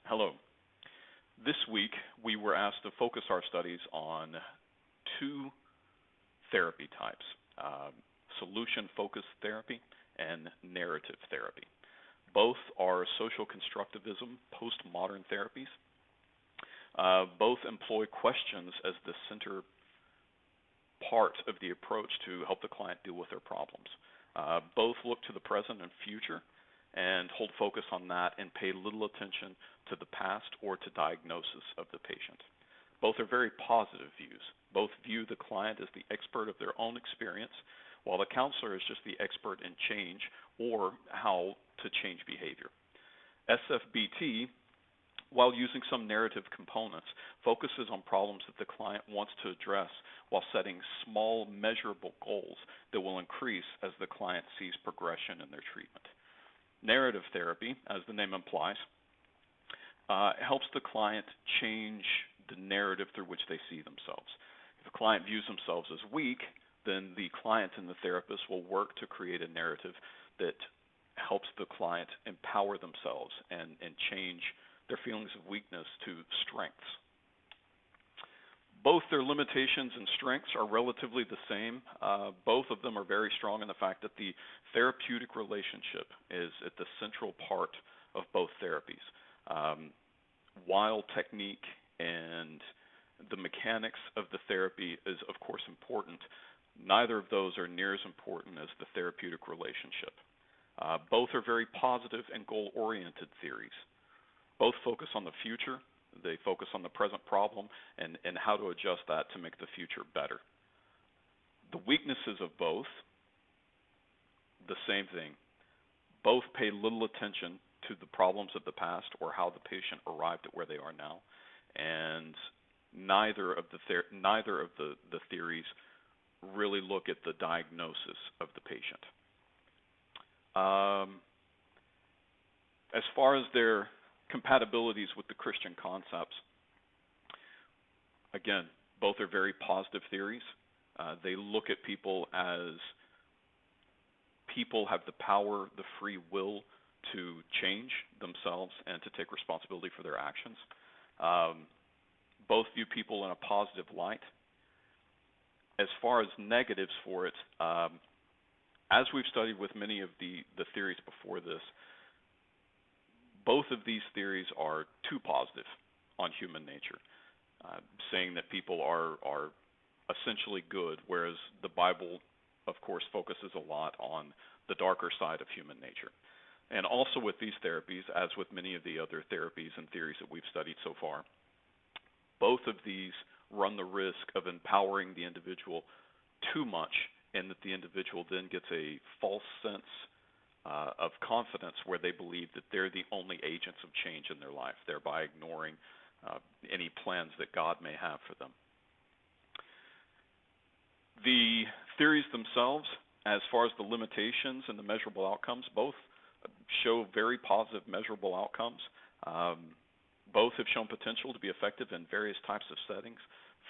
Hello. This week, we were asked to focus our studies on two therapy types, solution-focused therapy and narrative therapy. Both are social constructivism, postmodern therapies. Both employ questions as the center part of the approach to help the client deal with their problems. Both look to the present and future and hold focus on that and pay little attention to the past or to diagnosis of the patient. Both are very positive views. Both view the client as the expert of their own experience, while the counselor is just the expert in change or how to change behavior. SFBT, while using some narrative components, focuses on problems that the client wants to address while setting small, measurable goals that will increase as the client sees progression in their treatment. Narrative therapy, as the name implies, helps the client change the narrative through which they see themselves. If a client views themselves as weak, then the client and the therapist will work to create a narrative that helps the client empower themselves and change their feelings of weakness to strengths. Both their limitations and strengths are relatively the same. Both of them are very strong in the fact that the therapeutic relationship is at the central part of both therapies. While technique and the mechanics of the therapy is, of course, important, neither of those are near as important as the therapeutic relationship. Both are very positive and goal-oriented theories. Both focus on the future. They focus on the present problem and how to adjust that to make the future better. The weaknesses of both, the same thing. Both pay little attention to the problems of the past or how the patient arrived at where they are now, and neither of the theories really look at the diagnosis of the patient. As far as their compatibilities with the Christian concepts, again, both are very positive theories. They look at people as people have the power, the free will to change themselves and to take responsibility for their actions. Both view people in a positive light. As far as negatives for it, as we've studied with many of the theories before this, both of these theories are too positive on human nature, saying that people are essentially good, whereas the Bible, of course, focuses a lot on the darker side of human nature. And also with these therapies, as with many of the other therapies and theories that we've studied so far, both of these run the risk of empowering the individual too much, and that the individual then gets a false sense of confidence where they believe that they're the only agents of change in their life, thereby ignoring any plans that God may have for them. The theories themselves, as far as the limitations and the measurable outcomes, both show very positive measurable outcomes. Both have shown potential to be effective in various types of settings,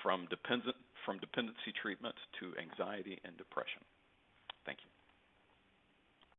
from dependency treatment to anxiety and depression. Thank you.